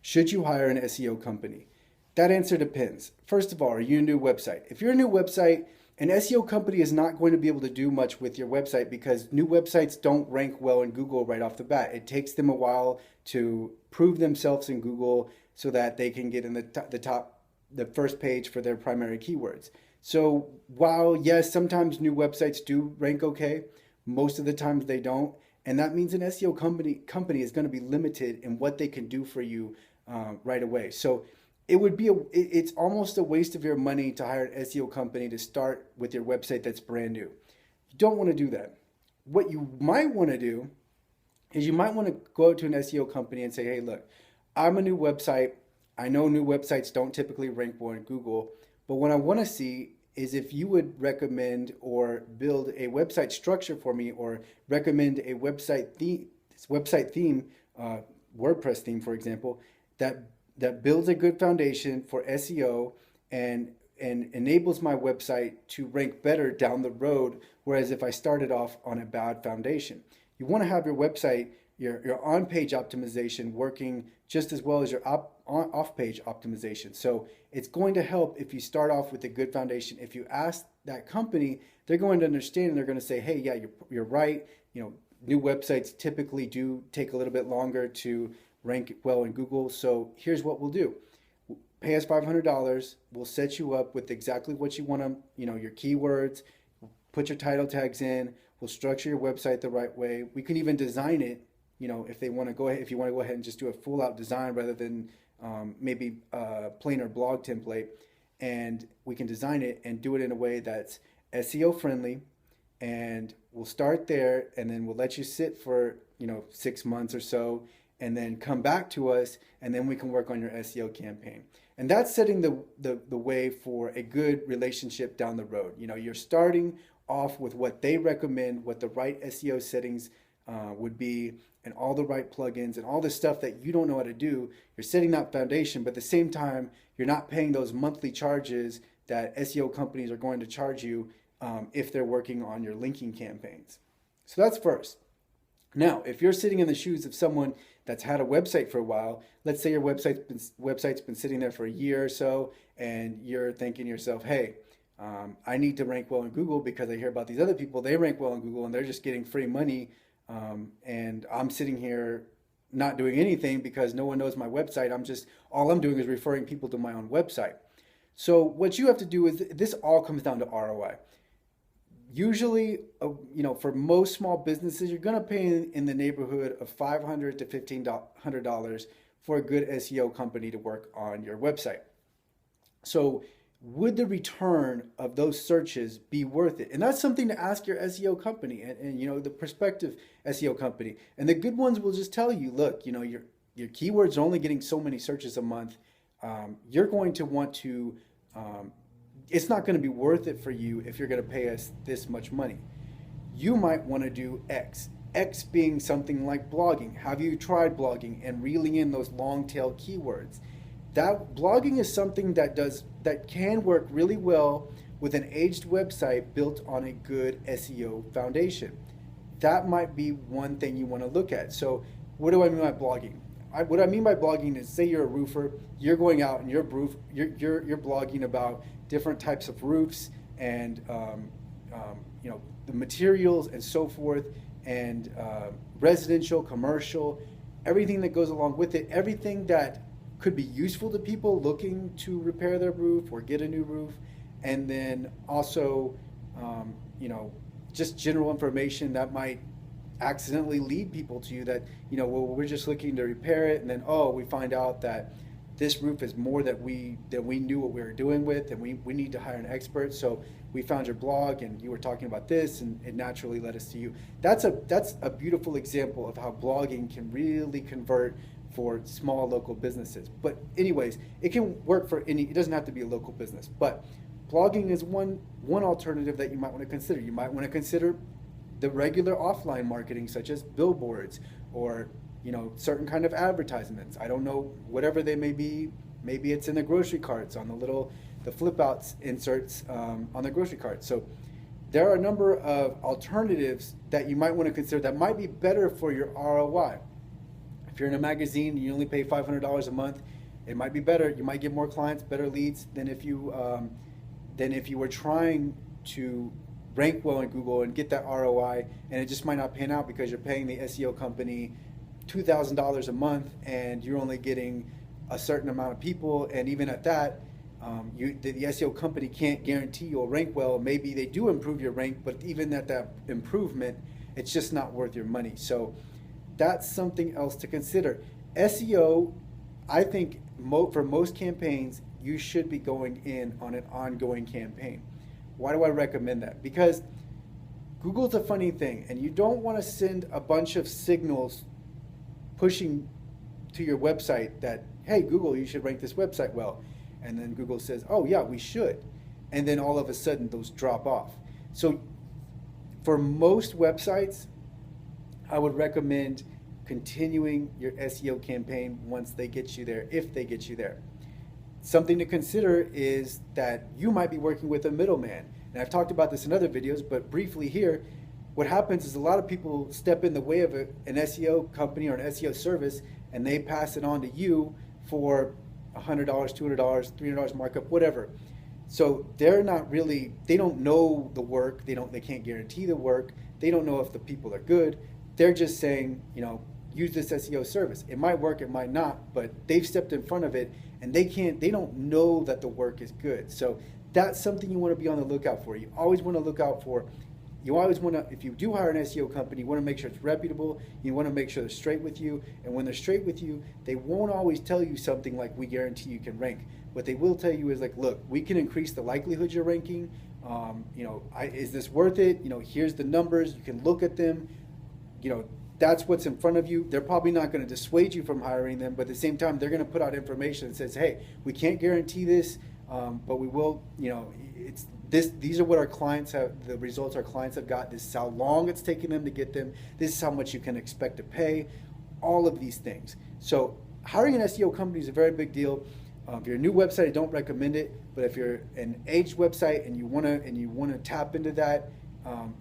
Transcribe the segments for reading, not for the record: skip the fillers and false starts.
Should you hire an SEO company? That answer depends. First of all, are you a new website? If you're a new website, an SEO company is not going to be able to do much with your website because new websites don't rank well in Google right off the bat. It takes them a while to prove themselves in Google so that they can get in the first page for their primary keywords. So while yes, sometimes new websites do rank okay, most of the times they don't, and that means an SEO company is going to be limited in what they can do for you right away. So it's almost a waste of your money to hire an SEO company to start with your website that's brand new. You don't want to do that. What you might want to do is you might want to go to an SEO company and say, hey, look, I'm a new website. I know new websites don't typically rank well in Google, but what I want to see is if you would recommend or build a website structure for me or recommend a website theme, WordPress theme, for example, that builds a good foundation for SEO and enables my website to rank better down the road. Whereas if I started off on a bad foundation, you want to have your website, your on-page optimization working just as well as your off-page optimization. So it's going to help if you start off with a good foundation. If you ask that company, they're going to understand and they're going to say, hey, yeah, you're right. New websites typically do take a little bit longer to rank well in Google. So here's what we'll do. Pay us $500. We'll set you up with exactly what you want to, your keywords, put your title tags in. We'll structure your website the right way. We can even design it, if you want to go ahead and just do a full out design rather than maybe a plainer blog template. And we can design it and do it in a way that's SEO friendly. And we'll start there and then we'll let you sit for, 6 months or so and then come back to us and then we can work on your SEO campaign. And that's setting the way for a good relationship down the road. You're starting off with what they recommend, what the right SEO settings would be, and all the right plugins and all the stuff that you don't know how to do. You're setting that foundation, but at the same time, you're not paying those monthly charges that SEO companies are going to charge you if they're working on your linking campaigns. So that's first. Now, if you're sitting in the shoes of someone that's had a website for a while, let's say your website's been sitting there for a year or so, and you're thinking to yourself, hey, I need to rank well in Google because I hear about these other people, they rank well in Google and they're just getting free money, and I'm sitting here not doing anything because no one knows my website. All I'm doing is referring people to my own website. So what you have to do is, this all comes down to ROI. Usually, for most small businesses, you're going to pay in the neighborhood of $500 to $1,500 for a good SEO company to work on your website. So would the return of those searches be worth it? And that's something to ask your SEO company and the prospective SEO company. And the good ones will just tell you, look, your keywords are only getting so many searches a month. You're going to want to it's not going to be worth it for you if you're going to pay us this much money. You might want to do X. X being something like blogging. Have you tried blogging and reeling in those long tail keywords? That blogging is something that can work really well with an aged website built on a good SEO foundation. That might be one thing you want to look at. So what do I mean by blogging? What I mean by blogging is, say you're a roofer, you're going out and you're blogging about different types of roofs and the materials and so forth, and residential, commercial, everything that goes along with it, everything that could be useful to people looking to repair their roof or get a new roof, and then also just general information that might accidentally lead people to you that, well, we're just looking to repair it, and then, we find out that this roof is more that we knew what we were doing with, and we need to hire an expert. So we found your blog and you were talking about this, and it naturally led us to you. That's a beautiful example of how blogging can really convert for small local businesses. But anyways, it can work for it doesn't have to be a local business, but blogging is one alternative that you might want to consider. You might want to consider the regular offline marketing, such as billboards or certain kind of advertisements. I don't know, whatever they may be. Maybe it's in the grocery carts on the flip outs inserts on the grocery cart. So there are a number of alternatives that you might want to consider that might be better for your ROI. If you're in a magazine and you only pay $500 a month, it might be better. You might get more clients, better leads than if you were trying to rank well in Google and get that ROI, and it just might not pan out because you're paying the SEO company $2,000 a month and you're only getting a certain amount of people, and even at that, the SEO company can't guarantee you'll rank well. Maybe they do improve your rank, but even at that improvement, it's just not worth your money. So that's something else to consider. SEO, I think for most campaigns, you should be going in on an ongoing campaign. Why do I recommend that? Because Google's a funny thing, and you don't want to send a bunch of signals pushing to your website that, hey, Google, you should rank this website well. And then Google says, oh yeah, we should. And then all of a sudden those drop off. So for most websites, I would recommend continuing your SEO campaign once they get you there, if they get you there. Something to consider is that you might be working with a middleman. And I've talked about this in other videos, but briefly here, what happens is a lot of people step in the way of an SEO company or an SEO service, and they pass it on to you for $100, $200, $300 markup, whatever. So they're not really, they don't know the work, they can't guarantee the work, they don't know if the people are good. They're just saying, use this SEO service. It might work, it might not, but they've stepped in front of it, and they don't know that the work is good. So that's something you want to be on the lookout for. You always want to look out for. You always want to, if you do hire an SEO company, you want to make sure it's reputable. You want to make sure they're straight with you. And when they're straight with you, they won't always tell you something like, we guarantee you can rank. What they will tell you is like, look, we can increase the likelihood you're ranking. Is this worth it? Here's the numbers. You can look at them. That's what's in front of you. They're probably not going to dissuade you from hiring them, but at the same time, they're going to put out information that says, hey, we can't guarantee this, but we will, these are what our clients have, the results our clients have got. This is how long it's taking them to get them. This is how much you can expect to pay, all of these things. So hiring an SEO company is a very big deal. If you're a new website, I don't recommend it, but if you're an aged website and you want to tap into that,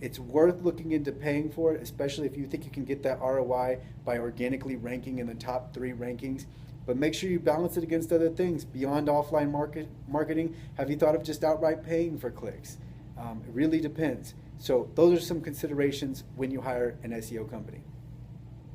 it's worth looking into paying for it, especially if you think you can get that ROI by organically ranking in the top 3 rankings. But make sure you balance it against other things beyond offline marketing. Have you thought of just outright paying for clicks? It really depends. So those are some considerations when you hire an SEO company.